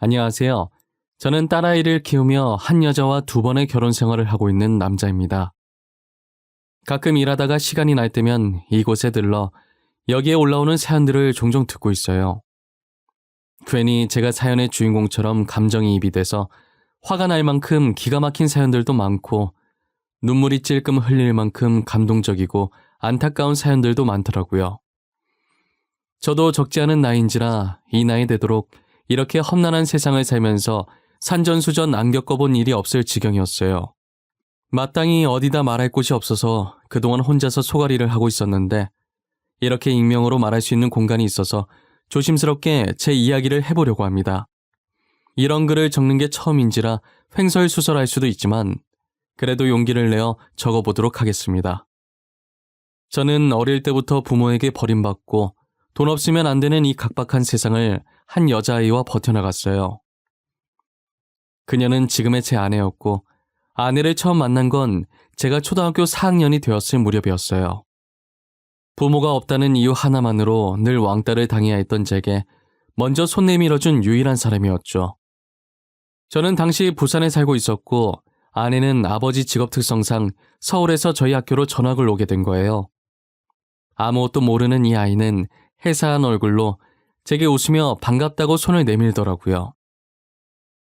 안녕하세요. 저는 딸아이를 키우며 한 여자와 두 번의 결혼 생활을 하고 있는 남자입니다. 가끔 일하다가 시간이 날 때면 이곳에 들러 여기에 올라오는 사연들을 종종 듣고 있어요. 괜히 제가 사연의 주인공처럼 감정이입이 돼서 화가 날 만큼 기가 막힌 사연들도 많고 눈물이 찔끔 흘릴 만큼 감동적이고 안타까운 사연들도 많더라고요. 저도 적지 않은 나이인지라 이 나이 되도록 이렇게 험난한 세상을 살면서 산전수전 안 겪어본 일이 없을 지경이었어요. 마땅히 어디다 말할 곳이 없어서 그동안 혼자서 소갈이를 하고 있었는데 이렇게 익명으로 말할 수 있는 공간이 있어서 조심스럽게 제 이야기를 해보려고 합니다. 이런 글을 적는 게 처음인지라 횡설수설할 수도 있지만 그래도 용기를 내어 적어보도록 하겠습니다. 저는 어릴 때부터 부모에게 버림받고 돈 없으면 안 되는 이 각박한 세상을 한 여자아이와 버텨나갔어요. 그녀는 지금의 제 아내였고 아내를 처음 만난 건 제가 초등학교 4학년이 되었을 무렵이었어요. 부모가 없다는 이유 하나만으로 늘 왕따를 당해야 했던 제게 먼저 손 내밀어준 유일한 사람이었죠. 저는 당시 부산에 살고 있었고 아내는 아버지 직업 특성상 서울에서 저희 학교로 전학을 오게 된 거예요. 아무것도 모르는 이 아이는 해사한 얼굴로 제게 웃으며 반갑다고 손을 내밀더라고요.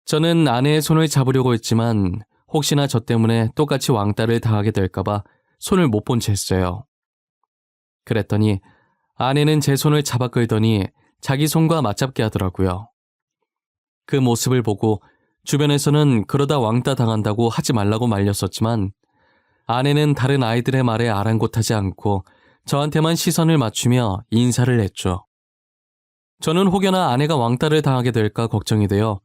저는 아내의 손을 잡으려고 했지만 혹시나 저 때문에 똑같이 왕따를 당하게 될까봐 손을 못 본 채 했어요. 그랬더니 아내는 제 손을 잡아 끌더니 자기 손과 맞잡게 하더라고요. 그 모습을 보고 주변에서는 그러다 왕따 당한다고 하지 말라고 말렸었지만 아내는 다른 아이들의 말에 아랑곳하지 않고 저한테만 시선을 맞추며 인사를 했죠. 저는 혹여나 아내가 왕따를 당하게 될까 걱정이 되어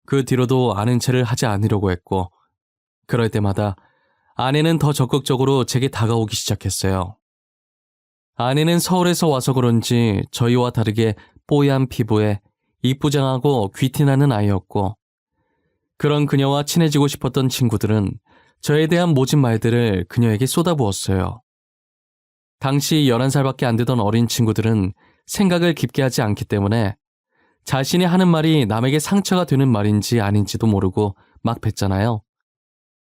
그 뒤로도 아는 체를 하지 않으려고 했고 그럴 때마다 아내는 더 적극적으로 제게 다가오기 시작했어요. 아내는 서울에서 와서 그런지 저희와 다르게 뽀얀 피부에 이쁘장하고 귀티나는 아이였고 그런 그녀와 친해지고 싶었던 친구들은 저에 대한 모진 말들을 그녀에게 쏟아부었어요. 당시 11살밖에 안 되던 어린 친구들은 생각을 깊게 하지 않기 때문에 자신이 하는 말이 남에게 상처가 되는 말인지 아닌지도 모르고 막 뱉잖아요.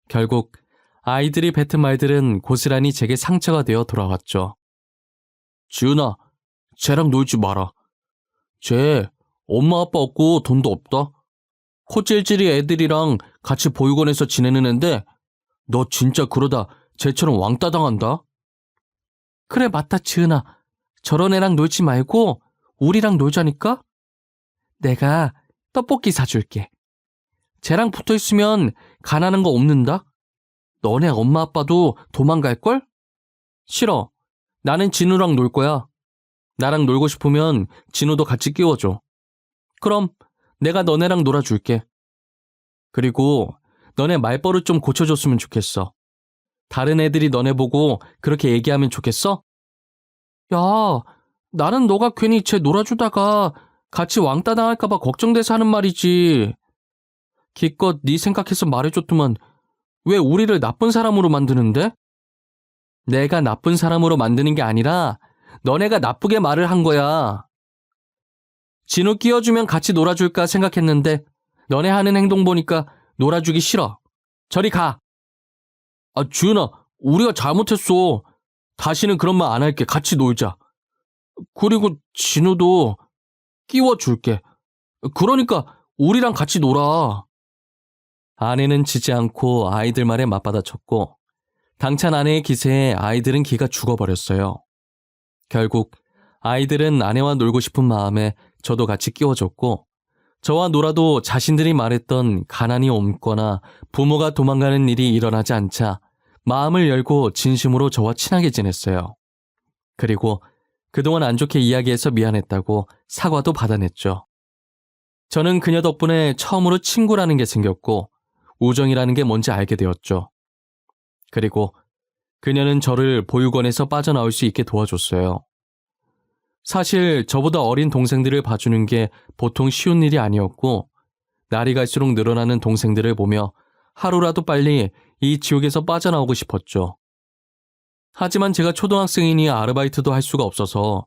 결국 아이들이 뱉은 말들은 고스란히 제게 상처가 되어 돌아왔죠. 지은아, 쟤랑 놀지 마라. 쟤 엄마 아빠 없고 돈도 없다. 코찔찔이 애들이랑 같이 보육원에서 지내는 앤데 너 진짜 그러다 쟤처럼 왕따 당한다. 그래 맞다 지은아. 저런 애랑 놀지 말고 우리랑 놀자니까? 내가 떡볶이 사줄게. 쟤랑 붙어있으면 가난한 거 없는다? 너네 엄마 아빠도 도망갈걸? 싫어. 나는 진우랑 놀 거야. 나랑 놀고 싶으면 진우도 같이 끼워줘. 그럼 내가 너네랑 놀아줄게. 그리고 너네 말버릇 좀 고쳐줬으면 좋겠어. 다른 애들이 너네 보고 그렇게 얘기하면 좋겠어? 야, 나는 너가 괜히 쟤 놀아주다가 같이 왕따 당할까봐 걱정돼서 하는 말이지. 기껏 네 생각해서 말해줬더만 왜 우리를 나쁜 사람으로 만드는데? 내가 나쁜 사람으로 만드는 게 아니라 너네가 나쁘게 말을 한 거야. 진우 끼워주면 같이 놀아줄까 생각했는데 너네 하는 행동 보니까 놀아주기 싫어. 저리 가. 아, 주은아, 우리가 잘못했어. 다시는 그런 말 안 할게. 같이 놀자. 그리고 진우도 끼워줄게. 그러니까 우리랑 같이 놀아. 아내는 지지 않고 아이들 말에 맞받아쳤고 당찬 아내의 기세에 아이들은 기가 죽어버렸어요. 결국 아이들은 아내와 놀고 싶은 마음에 저도 같이 끼워줬고 저와 놀아도 자신들이 말했던 가난이 옮거나 부모가 도망가는 일이 일어나지 않자 마음을 열고 진심으로 저와 친하게 지냈어요. 그리고 그동안 안 좋게 이야기해서 미안했다고 사과도 받아냈죠. 저는 그녀 덕분에 처음으로 친구라는 게 생겼고 우정이라는 게 뭔지 알게 되었죠. 그리고 그녀는 저를 보육원에서 빠져나올 수 있게 도와줬어요. 사실 저보다 어린 동생들을 봐주는 게 보통 쉬운 일이 아니었고 날이 갈수록 늘어나는 동생들을 보며 하루라도 빨리 이 지옥에서 빠져나오고 싶었죠. 하지만 제가 초등학생이니 아르바이트도 할 수가 없어서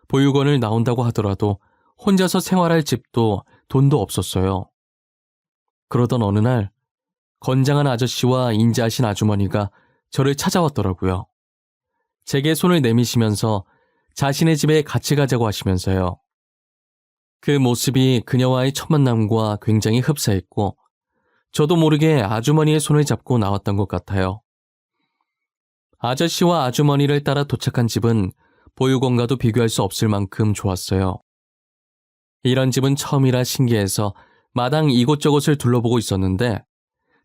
보육원을 나온다고 하더라도 혼자서 생활할 집도 돈도 없었어요. 그러던 어느 날 건장한 아저씨와 인자하신 아주머니가 저를 찾아왔더라고요. 제게 손을 내미시면서 자신의 집에 같이 가자고 하시면서요. 그 모습이 그녀와의 첫 만남과 굉장히 흡사했고 저도 모르게 아주머니의 손을 잡고 나왔던 것 같아요. 아저씨와 아주머니를 따라 도착한 집은 보육원과도 비교할 수 없을 만큼 좋았어요. 이런 집은 처음이라 신기해서 마당 이곳저곳을 둘러보고 있었는데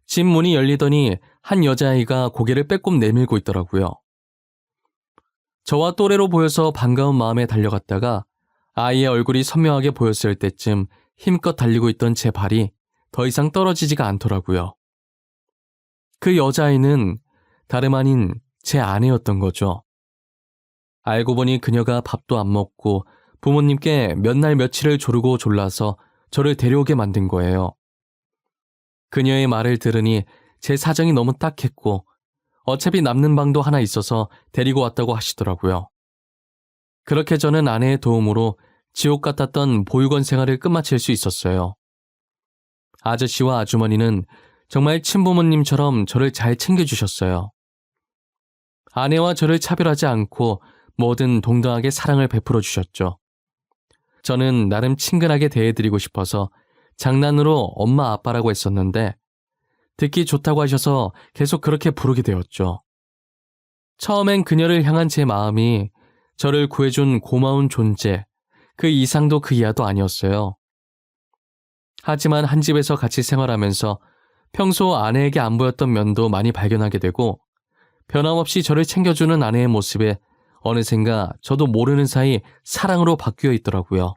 집 문이 열리더니 한 여자아이가 고개를 빼꼼 내밀고 있더라고요. 저와 또래로 보여서 반가운 마음에 달려갔다가 아이의 얼굴이 선명하게 보였을 때쯤 힘껏 달리고 있던 제 발이 더 이상 떨어지지가 않더라고요. 그 여자아이는 다름 아닌 제 아내였던 거죠. 알고 보니 그녀가 밥도 안 먹고 부모님께 몇 날 며칠을 조르고 졸라서 저를 데려오게 만든 거예요. 그녀의 말을 들으니 제 사정이 너무 딱했고 어차피 남는 방도 하나 있어서 데리고 왔다고 하시더라고요. 그렇게 저는 아내의 도움으로 지옥 같았던 보육원 생활을 끝마칠 수 있었어요. 아저씨와 아주머니는 정말 친부모님처럼 저를 잘 챙겨주셨어요. 아내와 저를 차별하지 않고 뭐든 동등하게 사랑을 베풀어 주셨죠. 저는 나름 친근하게 대해드리고 싶어서 장난으로 엄마 아빠라고 했었는데 듣기 좋다고 하셔서 계속 그렇게 부르게 되었죠. 처음엔 그녀를 향한 제 마음이 저를 구해준 고마운 존재, 그 이상도 그 이하도 아니었어요. 하지만 한 집에서 같이 생활하면서 평소 아내에게 안 보였던 면도 많이 발견하게 되고 변함없이 저를 챙겨주는 아내의 모습에 어느샌가 저도 모르는 사이 사랑으로 바뀌어 있더라고요.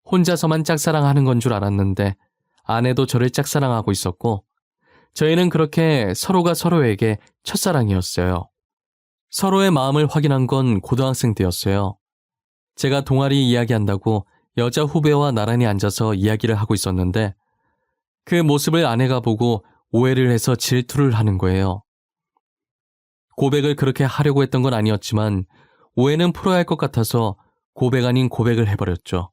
혼자서만 짝사랑하는 건 줄 알았는데 아내도 저를 짝사랑하고 있었고 저희는 그렇게 서로가 서로에게 첫사랑이었어요. 서로의 마음을 확인한 건 고등학생 때였어요. 제가 동아리 이야기한다고 여자 후배와 나란히 앉아서 이야기를 하고 있었는데 그 모습을 아내가 보고 오해를 해서 질투를 하는 거예요. 고백을 그렇게 하려고 했던 건 아니었지만 오해는 풀어야 할 것 같아서 고백 아닌 고백을 해버렸죠.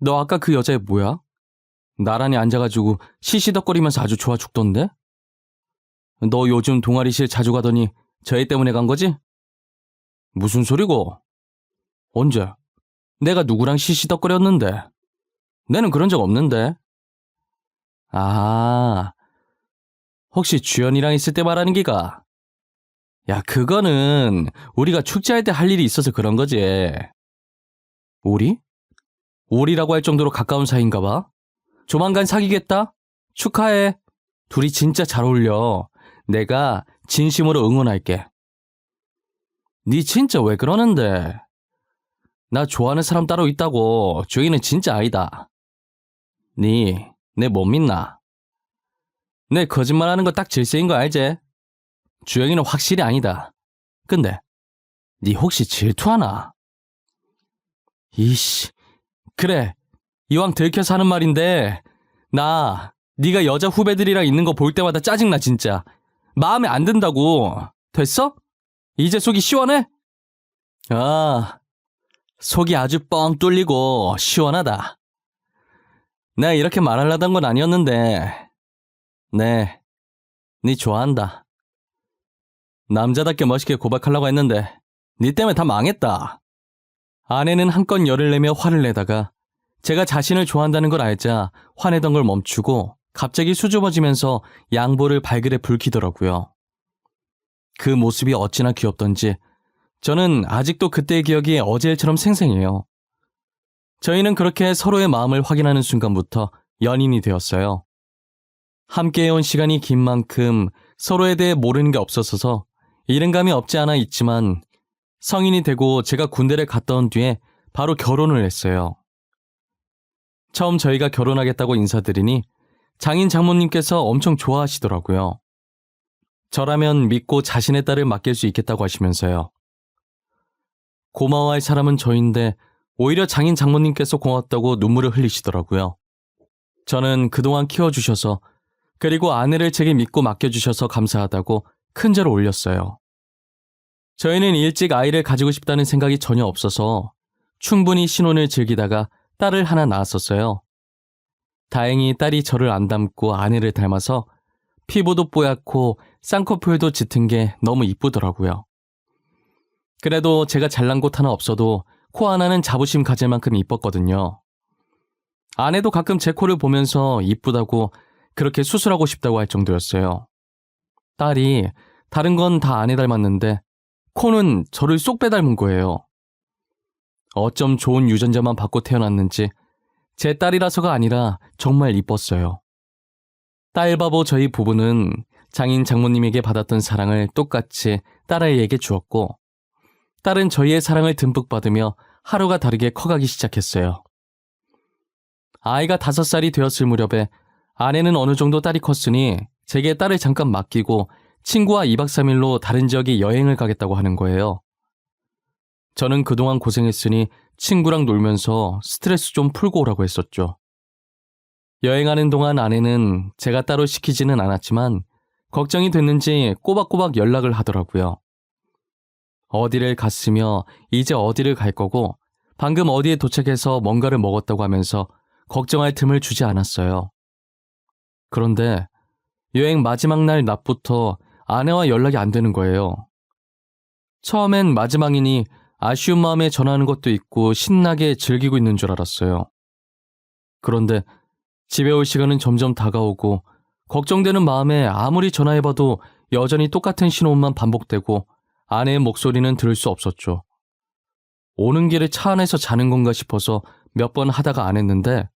너 아까 그 여자애 뭐야? 나란히 앉아가지고 시시덕거리면서 아주 좋아 죽던데? 너 요즘 동아리실 자주 가더니 저 애 때문에 간 거지? 무슨 소리고? 언제? 내가 누구랑 시시덕거렸는데? 내는 그런 적 없는데. 아, 혹시 주연이랑 있을 때 말하는 기가? 야, 그거는 우리가 축제할 때 할 일이 있어서 그런 거지. 우리? 우리라고 할 정도로 가까운 사이인가 봐. 조만간 사귀겠다? 축하해. 둘이 진짜 잘 어울려. 내가 진심으로 응원할게. 니 진짜 왜 그러는데? 나 좋아하는 사람 따로 있다고. 주희는 진짜 아니다. 니, 내 못 믿나? 내 거짓말하는 거 딱 질색인 거 알지? 주영이는 확실히 아니다. 근데 니 혹시 질투하나? 이씨, 그래. 이왕 들켜서 하는 말인데 나 네가 여자 후배들이랑 있는 거 볼 때마다 짜증나 진짜. 마음에 안 든다고. 됐어? 이제 속이 시원해? 아, 속이 아주 뻥 뚫리고 시원하다. 내가 이렇게 말하려던 건 아니었는데 네, 니 좋아한다. 남자답게 멋있게 고백하려고 했는데 니 때문에 다 망했다. 아내는 한껏 열을 내며 화를 내다가 제가 자신을 좋아한다는 걸 알자 화내던 걸 멈추고 갑자기 수줍어지면서 양볼을 발그레 붉히더라고요. 그 모습이 어찌나 귀엽던지 저는 아직도 그때의 기억이 어제처럼 생생해요. 저희는 그렇게 서로의 마음을 확인하는 순간부터 연인이 되었어요. 함께해온 시간이 긴 만큼 서로에 대해 모르는 게 없었어서 이른감이 없지 않아 있지만 성인이 되고 제가 군대를 갔다 온 뒤에 바로 결혼을 했어요. 처음 저희가 결혼하겠다고 인사드리니 장인 장모님께서 엄청 좋아하시더라고요. 저라면 믿고 자신의 딸을 맡길 수 있겠다고 하시면서요. 고마워할 사람은 저인데 오히려 장인 장모님께서 고맙다고 눈물을 흘리시더라고요. 저는 그동안 키워주셔서 그리고 아내를 제게 믿고 맡겨주셔서 감사하다고 큰절을 올렸어요. 저희는 일찍 아이를 가지고 싶다는 생각이 전혀 없어서 충분히 신혼을 즐기다가 딸을 하나 낳았었어요. 다행히 딸이 저를 안 닮고 아내를 닮아서 피부도 뽀얗고 쌍꺼풀도 짙은 게 너무 이쁘더라고요. 그래도 제가 잘난 곳 하나 없어도 코 하나는 자부심 가질 만큼 이뻤거든요. 아내도 가끔 제 코를 보면서 이쁘다고 그렇게 수술하고 싶다고 할 정도였어요. 딸이 다른 건 다 아내 닮았는데 코는 저를 쏙 빼닮은 거예요. 어쩜 좋은 유전자만 받고 태어났는지 제 딸이라서가 아니라 정말 이뻤어요. 딸바보 저희 부부는 장인 장모님에게 받았던 사랑을 똑같이 딸아이에게 주었고 딸은 저희의 사랑을 듬뿍 받으며 하루가 다르게 커가기 시작했어요. 아이가 5살이 되었을 무렵에 아내는 어느 정도 딸이 컸으니 제게 딸을 잠깐 맡기고 친구와 2박 3일로 다른 지역에 여행을 가겠다고 하는 거예요. 저는 그동안 고생했으니 친구랑 놀면서 스트레스 좀 풀고 오라고 했었죠. 여행하는 동안 아내는 제가 따로 시키지는 않았지만 걱정이 됐는지 꼬박꼬박 연락을 하더라고요. 어디를 갔으며 이제 어디를 갈 거고 방금 어디에 도착해서 뭔가를 먹었다고 하면서 걱정할 틈을 주지 않았어요. 그런데 여행 마지막 날 낮부터 아내와 연락이 안 되는 거예요. 처음엔 마지막이니 아쉬운 마음에 전화하는 것도 있고 신나게 즐기고 있는 줄 알았어요. 그런데 집에 올 시간은 점점 다가오고 걱정되는 마음에 아무리 전화해봐도 여전히 똑같은 신호음만 반복되고 아내의 목소리는 들을 수 없었죠. 오는 길에 차 안에서 자는 건가 싶어서 몇 번 하다가 안 했는데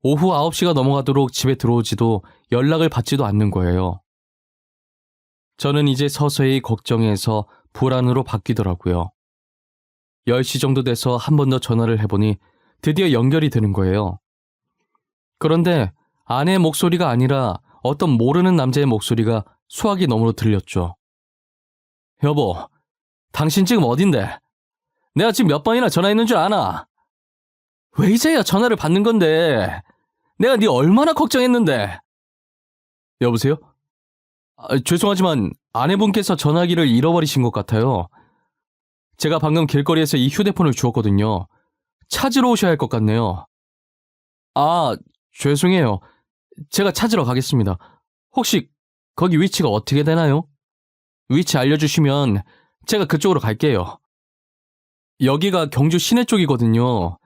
오후 9시가 넘어가도록 집에 들어오지도 연락을 받지도 않는 거예요. 저는 이제 서서히 걱정에서 불안으로 바뀌더라고요. 10시 정도 돼서 한 번 더 전화를 해보니 드디어 연결이 되는 거예요. 그런데 아내의 목소리가 아니라 어떤 모르는 남자의 목소리가 수화기 너머로 들렸죠. 여보, 당신 지금 어딘데? 내가 지금 몇 번이나 전화했는 줄 아나? 왜 이제야 전화를 받는 건데? 내가 네 얼마나 걱정했는데? 여보세요? 죄송하지만 아내분께서 전화기를 잃어버리신 것 같아요. 제가 방금 길거리에서 이 휴대폰을 주웠거든요. 찾으러 오셔야 할 것 같네요. 아, 죄송해요. 제가 찾으러 가겠습니다. 혹시 거기 위치가 어떻게 되나요? 위치 알려주시면 제가 그쪽으로 갈게요. 여기가 경주 시내 쪽이거든요.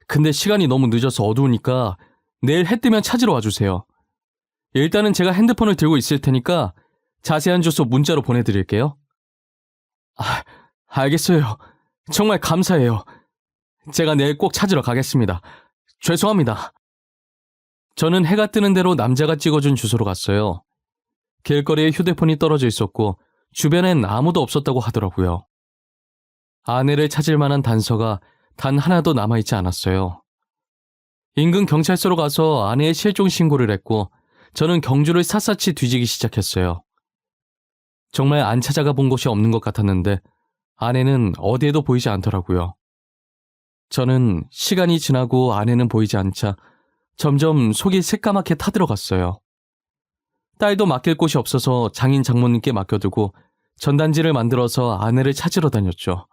근데 시간이 너무 늦어서 어두우니까 내일 해 뜨면 찾으러 와주세요. 일단은 제가 핸드폰을 들고 있을 테니까 자세한 주소 문자로 보내드릴게요. 알겠어요. 정말 감사해요. 제가 내일 꼭 찾으러 가겠습니다. 죄송합니다. 저는 해가 뜨는 대로 남자가 찍어준 주소로 갔어요. 길거리에 휴대폰이 떨어져 있었고 주변엔 아무도 없었다고 하더라고요. 아내를 찾을 만한 단서가 단 하나도 남아있지 않았어요. 인근 경찰서로 가서 아내의 실종 신고를 했고 저는 경주를 샅샅이 뒤지기 시작했어요. 정말 안 찾아가 본 곳이 없는 것 같았는데 아내는 어디에도 보이지 않더라고요. 저는 시간이 지나고 아내는 보이지 않자 점점 속이 새까맣게 타들어갔어요. 딸도 맡길 곳이 없어서 장인 장모님께 맡겨두고 전단지를 만들어서 아내를 찾으러 다녔죠.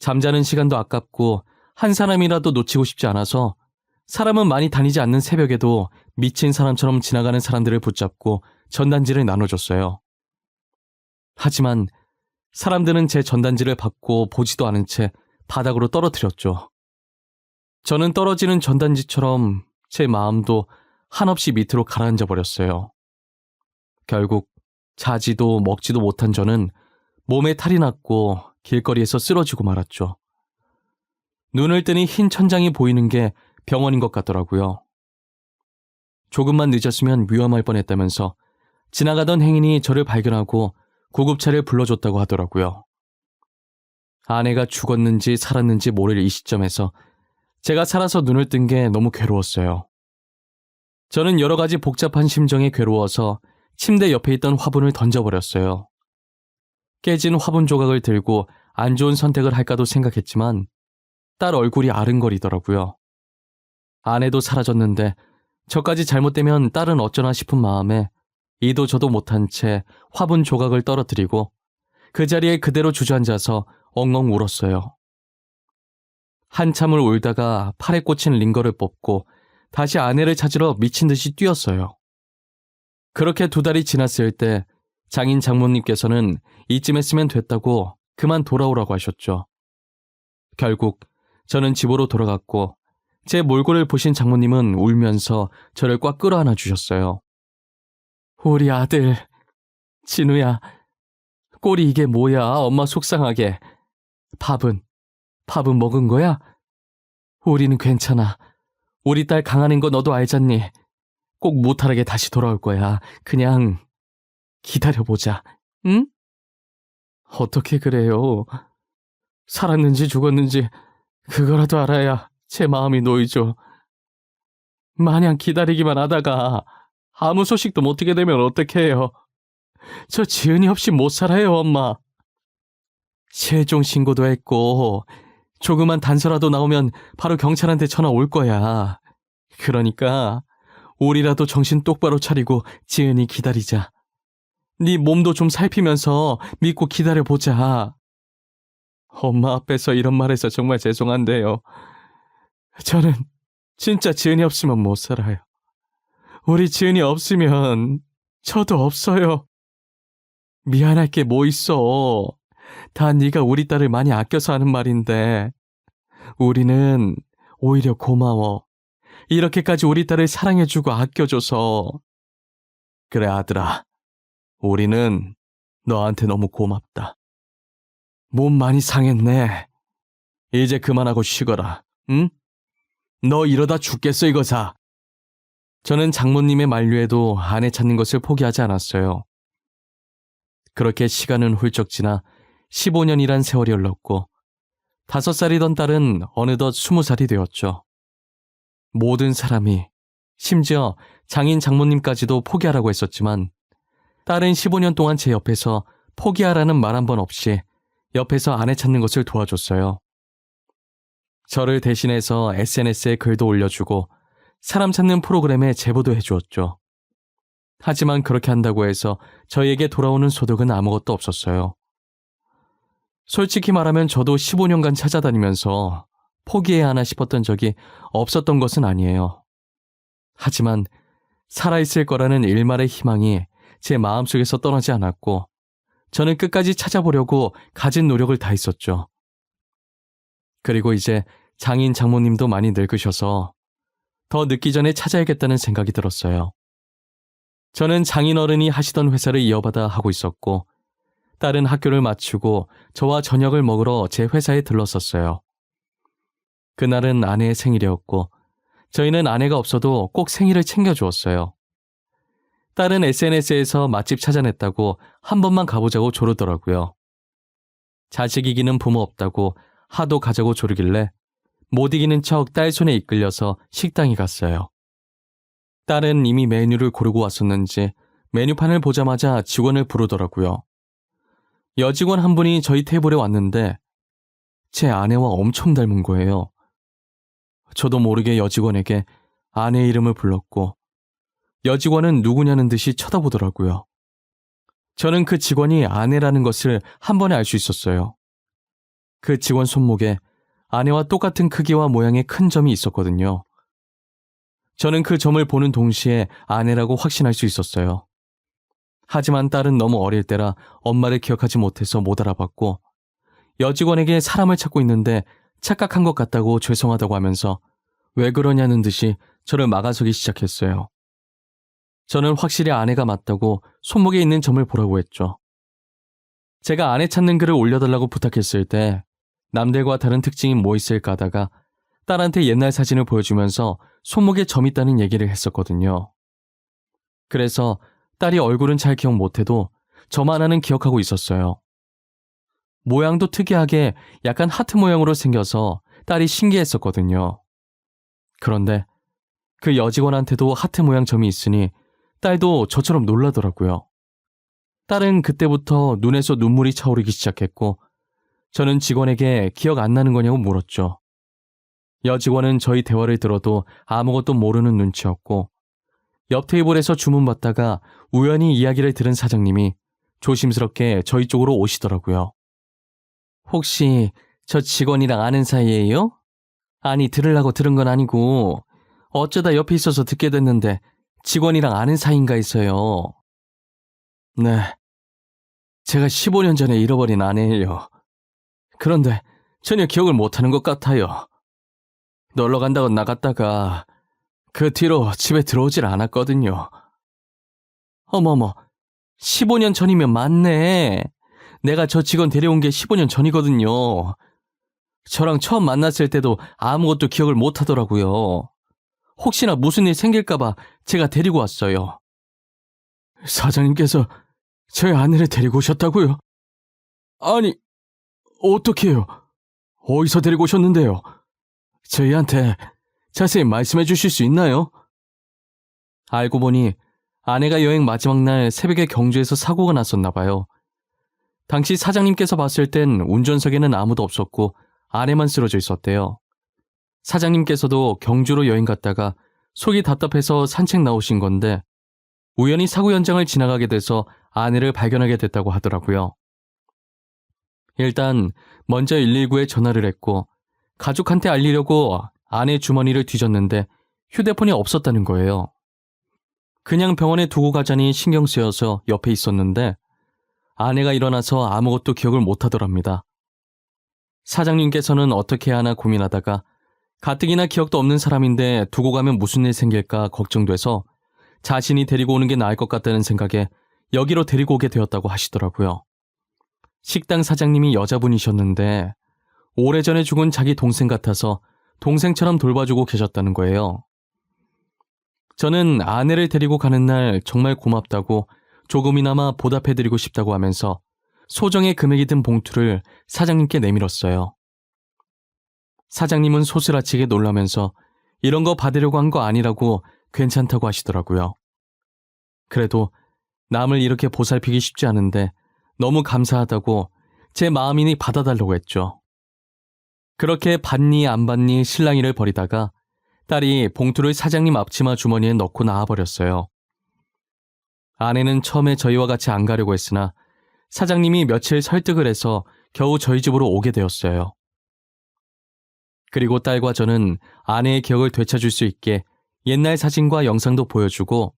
잠자는 시간도 아깝고 한 사람이라도 놓치고 싶지 않아서 사람은 많이 다니지 않는 새벽에도 미친 사람처럼 지나가는 사람들을 붙잡고 전단지를 나눠줬어요. 하지만 사람들은 제 전단지를 받고 보지도 않은 채 바닥으로 떨어뜨렸죠. 저는 떨어지는 전단지처럼 제 마음도 한없이 밑으로 가라앉아 버렸어요. 결국 자지도 먹지도 못한 저는 몸에 탈이 났고 길거리에서 쓰러지고 말았죠. 눈을 뜨니 흰 천장이 보이는 게 병원인 것 같더라고요. 조금만 늦었으면 위험할 뻔했다면서 지나가던 행인이 저를 발견하고 구급차를 불러줬다고 하더라고요. 아내가 죽었는지 살았는지 모를 이 시점에서 제가 살아서 눈을 뜬 게 너무 괴로웠어요. 저는 여러 가지 복잡한 심정에 괴로워서 침대 옆에 있던 화분을 던져버렸어요. 깨진 화분 조각을 들고 안 좋은 선택을 할까도 생각했지만 딸 얼굴이 아른거리더라고요. 아내도 사라졌는데 저까지 잘못되면 딸은 어쩌나 싶은 마음에 이도 저도 못한 채 화분 조각을 떨어뜨리고 그 자리에 그대로 주저앉아서 엉엉 울었어요. 한참을 울다가 팔에 꽂힌 링거를 뽑고 다시 아내를 찾으러 미친 듯이 뛰었어요. 그렇게 2달이 지났을 때 장인 장모님께서는 이쯤 했으면 됐다고 그만 돌아오라고 하셨죠. 결국 저는 집으로 돌아갔고 제 몰골을 보신 장모님은 울면서 저를 꽉 끌어안아 주셨어요. 우리 아들, 진우야, 꼴이 이게 뭐야, 엄마 속상하게. 밥은 먹은 거야? 우리는 괜찮아. 우리 딸 강하는 거 너도 알잖니. 꼭 무탈하게 다시 돌아올 거야. 그냥 기다려보자, 응? 어떻게 그래요? 살았는지 죽었는지 그거라도 알아야 제 마음이 놓이죠. 마냥 기다리기만 하다가 아무 소식도 못 듣게 되면 어떡해요. 저 지은이 없이 못 살아요, 엄마. 실종 신고도 했고 조그만 단서라도 나오면 바로 경찰한테 전화 올 거야. 그러니까 우리라도 정신 똑바로 차리고 지은이 기다리자. 네 몸도 좀 살피면서 믿고 기다려보자. 엄마 앞에서 이런 말해서 정말 죄송한데요. 저는 진짜 지은이 없으면 못 살아요. 우리 지은이 없으면 저도 없어요. 미안할 게 뭐 있어. 다 네가 우리 딸을 많이 아껴서 하는 말인데 우리는 오히려 고마워. 이렇게까지 우리 딸을 사랑해주고 아껴줘서. 그래 아들아, 우리는 너한테 너무 고맙다. 몸 많이 상했네. 이제 그만하고 쉬거라, 응? 너 이러다 죽겠어 이거사. 저는 장모님의 만류에도 아내 찾는 것을 포기하지 않았어요. 그렇게 시간은 훌쩍 지나 15년이란 세월이 흘렀고 5살이던 딸은 어느덧 20살이 되었죠. 모든 사람이, 심지어 장인 장모님까지도 포기하라고 했었지만 딸은 15년 동안 제 옆에서 포기하라는 말 한 번 없이 옆에서 아내 찾는 것을 도와줬어요. 저를 대신해서 SNS에 글도 올려주고 사람 찾는 프로그램에 제보도 해주었죠. 하지만 그렇게 한다고 해서 저희에게 돌아오는 소득은 아무것도 없었어요. 솔직히 말하면 저도 15년간 찾아다니면서 포기해야 하나 싶었던 적이 없었던 것은 아니에요. 하지만 살아있을 거라는 일말의 희망이 제 마음속에서 떠나지 않았고 저는 끝까지 찾아보려고 가진 노력을 다했었죠. 그리고 이제 장인 장모님도 많이 늙으셔서 더 늦기 전에 찾아야겠다는 생각이 들었어요. 저는 장인어른이 하시던 회사를 이어받아 하고 있었고 딸은 학교를 마치고 저와 저녁을 먹으러 제 회사에 들렀었어요. 그날은 아내의 생일이었고 저희는 아내가 없어도 꼭 생일을 챙겨주었어요. 딸은 SNS에서 맛집 찾아냈다고 한 번만 가보자고 조르더라고요. 자식 이기는 부모 없다고 하도 가자고 조르길래 못 이기는 척 딸 손에 이끌려서 식당에 갔어요. 딸은 이미 메뉴를 고르고 왔었는지 메뉴판을 보자마자 직원을 부르더라고요. 여직원 한 분이 저희 테이블에 왔는데 제 아내와 엄청 닮은 거예요. 저도 모르게 여직원에게 아내 이름을 불렀고 여직원은 누구냐는 듯이 쳐다보더라고요. 저는 그 직원이 아내라는 것을 한 번에 알 수 있었어요. 그 직원 손목에 아내와 똑같은 크기와 모양의 큰 점이 있었거든요. 저는 그 점을 보는 동시에 아내라고 확신할 수 있었어요. 하지만 딸은 너무 어릴 때라 엄마를 기억하지 못해서 못 알아봤고 여직원에게 사람을 찾고 있는데 착각한 것 같다고 죄송하다고 하면서 왜 그러냐는 듯이 저를 막아서기 시작했어요. 저는 확실히 아내가 맞다고 손목에 있는 점을 보라고 했죠. 제가 아내 찾는 글을 올려달라고 부탁했을 때 남들과 다른 특징이 뭐 있을까 하다가 딸한테 옛날 사진을 보여주면서 손목에 점 있다는 얘기를 했었거든요. 그래서 딸이 얼굴은 잘 기억 못해도 점 하나는 기억하고 있었어요. 모양도 특이하게 약간 하트 모양으로 생겨서 딸이 신기했었거든요. 그런데 그 여직원한테도 하트 모양 점이 있으니 딸도 저처럼 놀라더라고요. 딸은 그때부터 눈에서 눈물이 차오르기 시작했고 저는 직원에게 기억 안 나는 거냐고 물었죠. 여직원은 저희 대화를 들어도 아무것도 모르는 눈치였고 옆 테이블에서 주문받다가 우연히 이야기를 들은 사장님이 조심스럽게 저희 쪽으로 오시더라고요. 혹시 저 직원이랑 아는 사이예요? 아니, 들으려고 들은 건 아니고 어쩌다 옆에 있어서 듣게 됐는데 직원이랑 아는 사이인가 해서요. 네, 제가 15년 전에 잃어버린 아내예요. 그런데 전혀 기억을 못하는 것 같아요. 놀러 간다고 나갔다가 그 뒤로 집에 들어오질 않았거든요. 어머머, 15년 전이면 맞네. 내가 저 직원 데려온 게 15년 전이거든요. 저랑 처음 만났을 때도 아무것도 기억을 못 하더라고요. 혹시나 무슨 일 생길까봐 제가 데리고 왔어요. 사장님께서 저희 아내를 데리고 오셨다고요? 아니, 어떡해요? 어디서 데리고 오셨는데요? 저희한테 자세히 말씀해 주실 수 있나요? 알고 보니 아내가 여행 마지막 날 새벽에 경주에서 사고가 났었나 봐요. 당시 사장님께서 봤을 땐 운전석에는 아무도 없었고 아내만 쓰러져 있었대요. 사장님께서도 경주로 여행 갔다가 속이 답답해서 산책 나오신 건데 우연히 사고 현장을 지나가게 돼서 아내를 발견하게 됐다고 하더라고요. 일단 먼저 119에 전화를 했고 가족한테 알리려고 아내 주머니를 뒤졌는데 휴대폰이 없었다는 거예요. 그냥 병원에 두고 가자니 신경 쓰여서 옆에 있었는데 아내가 일어나서 아무것도 기억을 못 하더랍니다. 사장님께서는 어떻게 해야 하나 고민하다가 가뜩이나 기억도 없는 사람인데 두고 가면 무슨 일 생길까 걱정돼서 자신이 데리고 오는 게 나을 것 같다는 생각에 여기로 데리고 오게 되었다고 하시더라고요. 식당 사장님이 여자분이셨는데 오래전에 죽은 자기 동생 같아서 동생처럼 돌봐주고 계셨다는 거예요. 저는 아내를 데리고 가는 날 정말 고맙다고 조금이나마 보답해드리고 싶다고 하면서 소정의 금액이 든 봉투를 사장님께 내밀었어요. 사장님은 소스라치게 놀라면서 이런 거 받으려고 한 거 아니라고 괜찮다고 하시더라고요. 그래도 남을 이렇게 보살피기 쉽지 않은데 너무 감사하다고 제 마음이니 받아달라고 했죠. 그렇게 받니 안 받니 실랑이를 벌이다가 딸이 봉투를 사장님 앞치마 주머니에 넣고 나와버렸어요. 아내는 처음에 저희와 같이 안 가려고 했으나 사장님이 며칠 설득을 해서 겨우 저희 집으로 오게 되었어요. 그리고 딸과 저는 아내의 기억을 되찾을 수 있게 옛날 사진과 영상도 보여주고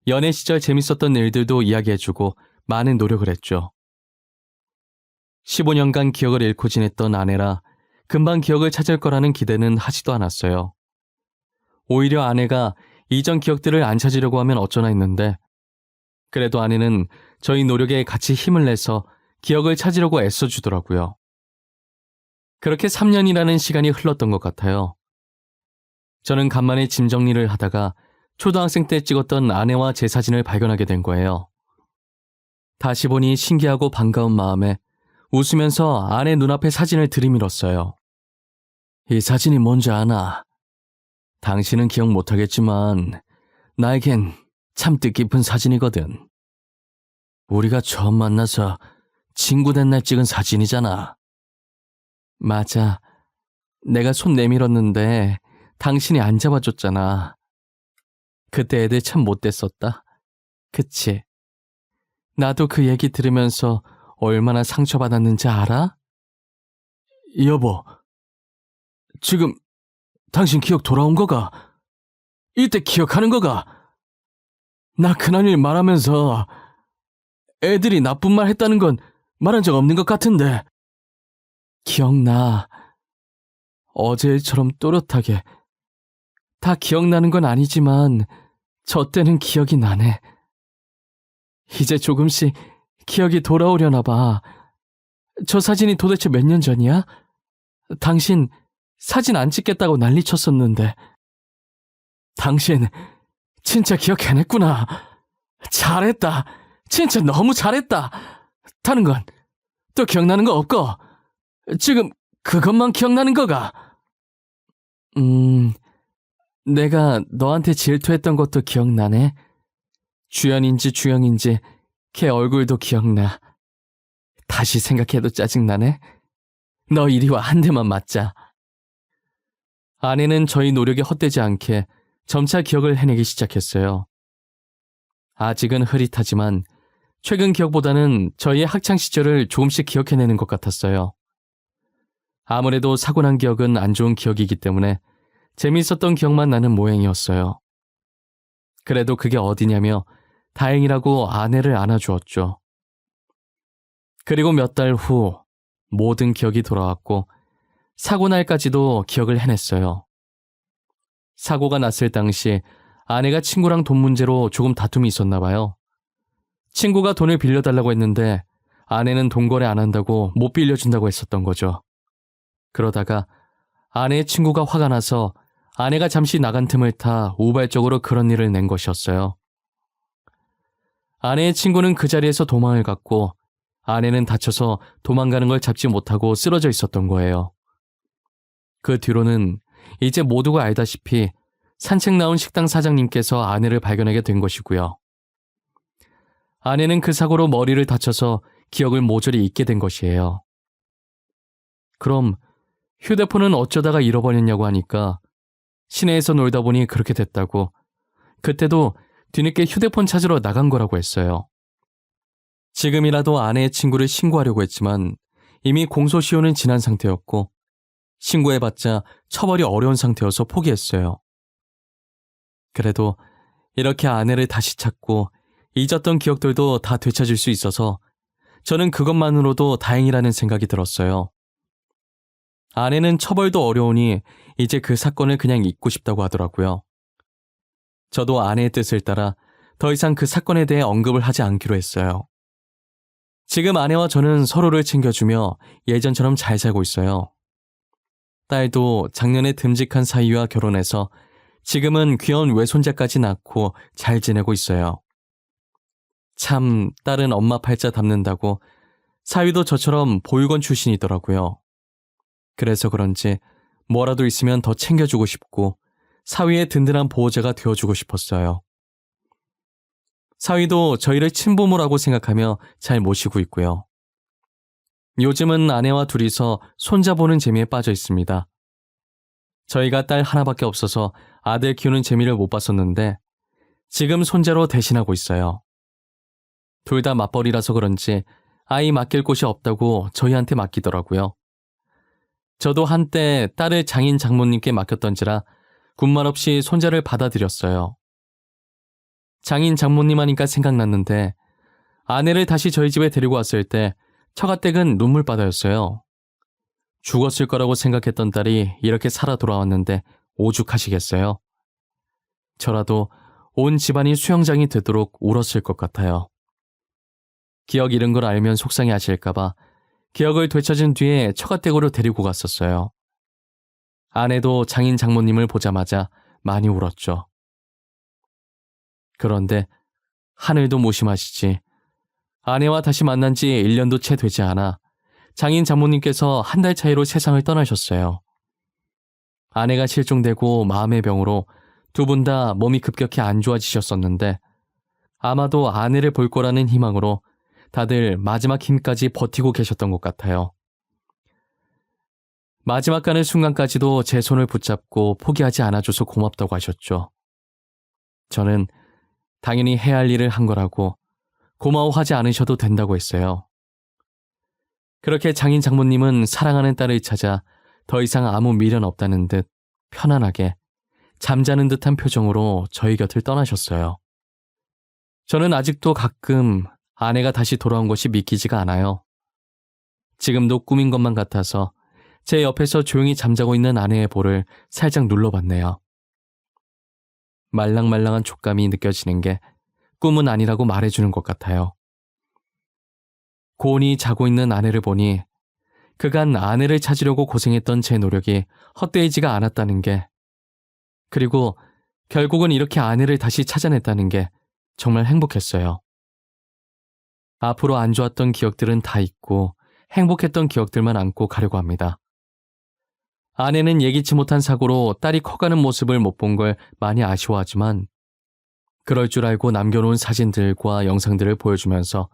연애 시절 재밌었던 일들도 이야기해주고 많은 노력을 했죠. 15년간 기억을 잃고 지냈던 아내라 금방 기억을 찾을 거라는 기대는 하지도 않았어요. 오히려 아내가 이전 기억들을 안 찾으려고 하면 어쩌나 했는데 그래도 아내는 저희 노력에 같이 힘을 내서 기억을 찾으려고 애써주더라고요. 그렇게 3년이라는 시간이 흘렀던 것 같아요. 저는 간만에 짐 정리를 하다가 초등학생 때 찍었던 아내와 제 사진을 발견하게 된 거예요. 다시 보니 신기하고 반가운 마음에 웃으면서 아내 눈앞에 사진을 들이밀었어요. 이 사진이 뭔지 아나? 당신은 기억 못하겠지만 나에겐 참 뜻깊은 사진이거든. 우리가 처음 만나서 친구 된 날 찍은 사진이잖아. 맞아. 내가 손 내밀었는데 당신이 안 잡아줬잖아. 그때 애들 참 못됐었다. 그치? 나도 그 얘기 들으면서 얼마나 상처받았는지 알아? 여보, 지금 당신 기억 돌아온 거가? 이때 기억하는 거가? 나 그날 일 말하면서 애들이 나쁜 말 했다는 건 말한 적 없는 것 같은데. 기억나. 어제 일처럼 또렷하게. 다 기억나는 건 아니지만 저 때는 기억이 나네. 이제 조금씩 기억이 돌아오려나 봐. 저 사진이 도대체 몇 년 전이야? 당신 사진 안 찍겠다고 난리쳤었는데. 당신 진짜 기억해냈구나. 잘했다. 진짜 너무 잘했다. 다른 건 또 기억나는 거 없고 지금 그것만 기억나는 거가? 내가 너한테 질투했던 것도 기억나네. 주연인지 주영인지 걔 얼굴도 기억나. 다시 생각해도 짜증나네. 너 이리 와, 한 대만 맞자. 아내는 저희 노력에 헛되지 않게 점차 기억을 해내기 시작했어요. 아직은 흐릿하지만 최근 기억보다는 저희의 학창 시절을 조금씩 기억해내는 것 같았어요. 아무래도 사고 난 기억은 안 좋은 기억이기 때문에 재미있었던 기억만 나는 모양이었어요. 그래도 그게 어디냐며 다행이라고 아내를 안아주었죠. 그리고 몇 달 후 모든 기억이 돌아왔고 사고 날까지도 기억을 해냈어요. 사고가 났을 당시 아내가 친구랑 돈 문제로 조금 다툼이 있었나 봐요. 친구가 돈을 빌려달라고 했는데 아내는 돈 거래 안 한다고 못 빌려준다고 했었던 거죠. 그러다가 아내의 친구가 화가 나서 아내가 잠시 나간 틈을 타 우발적으로 그런 일을 낸 것이었어요. 아내의 친구는 그 자리에서 도망을 갔고 아내는 다쳐서 도망가는 걸 잡지 못하고 쓰러져 있었던 거예요. 그 뒤로는 이제 모두가 알다시피 산책 나온 식당 사장님께서 아내를 발견하게 된 것이고요. 아내는 그 사고로 머리를 다쳐서 기억을 모조리 잊게 된 것이에요. 그럼 휴대폰은 어쩌다가 잃어버렸냐고 하니까 시내에서 놀다 보니 그렇게 됐다고, 그때도 뒤늦게 휴대폰 찾으러 나간 거라고 했어요. 지금이라도 아내의 친구를 신고하려고 했지만 이미 공소시효는 지난 상태였고 신고해봤자 처벌이 어려운 상태여서 포기했어요. 그래도 이렇게 아내를 다시 찾고 잊었던 기억들도 다 되찾을 수 있어서 저는 그것만으로도 다행이라는 생각이 들었어요. 아내는 처벌도 어려우니 이제 그 사건을 그냥 잊고 싶다고 하더라고요. 저도 아내의 뜻을 따라 더 이상 그 사건에 대해 언급을 하지 않기로 했어요. 지금 아내와 저는 서로를 챙겨주며 예전처럼 잘 살고 있어요. 딸도 작년에 듬직한 사위와 결혼해서 지금은 귀여운 외손자까지 낳고 잘 지내고 있어요. 참, 딸은 엄마 팔자 닮는다고 사위도 저처럼 보육원 출신이더라고요. 그래서 그런지 뭐라도 있으면 더 챙겨주고 싶고 사위의 든든한 보호자가 되어주고 싶었어요. 사위도 저희를 친부모라고 생각하며 잘 모시고 있고요. 요즘은 아내와 둘이서 손자 보는 재미에 빠져 있습니다. 저희가 딸 하나밖에 없어서 아들 키우는 재미를 못 봤었는데 지금 손자로 대신하고 있어요. 둘 다 맞벌이라서 그런지 아이 맡길 곳이 없다고 저희한테 맡기더라고요. 저도 한때 딸을 장인 장모님께 맡겼던지라 군말 없이 손자를 받아들였어요. 장인 장모님 하니까 생각났는데 아내를 다시 저희 집에 데리고 왔을 때 처가댁은 눈물바다였어요. 죽었을 거라고 생각했던 딸이 이렇게 살아 돌아왔는데 오죽하시겠어요? 저라도 온 집안이 수영장이 되도록 울었을 것 같아요. 기억 잃은 걸 알면 속상해하실까봐 기억을 되찾은 뒤에 처가댁으로 데리고 갔었어요. 아내도 장인 장모님을 보자마자 많이 울었죠. 그런데 하늘도 무심하시지. 아내와 다시 만난 지 1년도 채 되지 않아 장인 장모님께서 한 달 차이로 세상을 떠나셨어요. 아내가 실종되고 마음의 병으로 두 분 다 몸이 급격히 안 좋아지셨었는데 아마도 아내를 볼 거라는 희망으로 다들 마지막 힘까지 버티고 계셨던 것 같아요. 마지막 가는 순간까지도 제 손을 붙잡고 포기하지 않아줘서 고맙다고 하셨죠. 저는 당연히 해야 할 일을 한 거라고 고마워하지 않으셔도 된다고 했어요. 그렇게 장인 장모님은 사랑하는 딸을 찾아 더 이상 아무 미련 없다는 듯 편안하게 잠자는 듯한 표정으로 저희 곁을 떠나셨어요. 저는 아직도 가끔 아내가 다시 돌아온 것이 믿기지가 않아요. 지금도 꿈인 것만 같아서 제 옆에서 조용히 잠자고 있는 아내의 볼을 살짝 눌러봤네요. 말랑말랑한 촉감이 느껴지는 게 꿈은 아니라고 말해주는 것 같아요. 고온히 자고 있는 아내를 보니 그간 아내를 찾으려고 고생했던 제 노력이 헛되이지가 않았다는 게, 그리고 결국은 이렇게 아내를 다시 찾아냈다는 게 정말 행복했어요. 앞으로 안 좋았던 기억들은 다 잊고 행복했던 기억들만 안고 가려고 합니다. 아내는 예기치 못한 사고로 딸이 커가는 모습을 못 본 걸 많이 아쉬워하지만 그럴 줄 알고 남겨놓은 사진들과 영상들을 보여주면서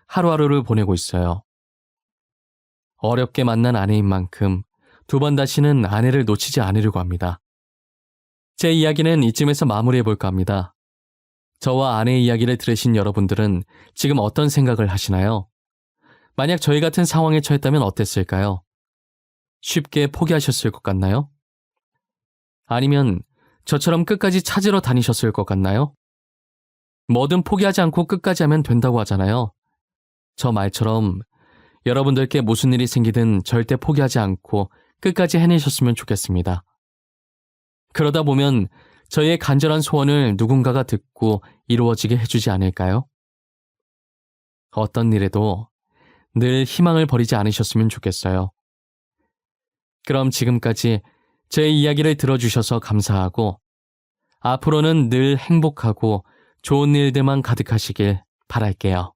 하루하루를 보내고 있어요. 어렵게 만난 아내인 만큼 두 번 다시는 아내를 놓치지 않으려고 합니다. 제 이야기는 이쯤에서 마무리해볼까 합니다. 저와 아내의 이야기를 들으신 여러분들은 지금 어떤 생각을 하시나요? 만약 저희 같은 상황에 처했다면 어땠을까요? 쉽게 포기하셨을 것 같나요? 아니면 저처럼 끝까지 찾으러 다니셨을 것 같나요? 뭐든 포기하지 않고 끝까지 하면 된다고 하잖아요. 저 말처럼 여러분들께 무슨 일이 생기든 절대 포기하지 않고 끝까지 해내셨으면 좋겠습니다. 그러다 보면 저희의 간절한 소원을 누군가가 듣고 이루어지게 해주지 않을까요? 어떤 일에도 늘 희망을 버리지 않으셨으면 좋겠어요. 그럼 지금까지 제 이야기를 들어주셔서 감사하고 앞으로는 늘 행복하고 좋은 일들만 가득하시길 바랄게요.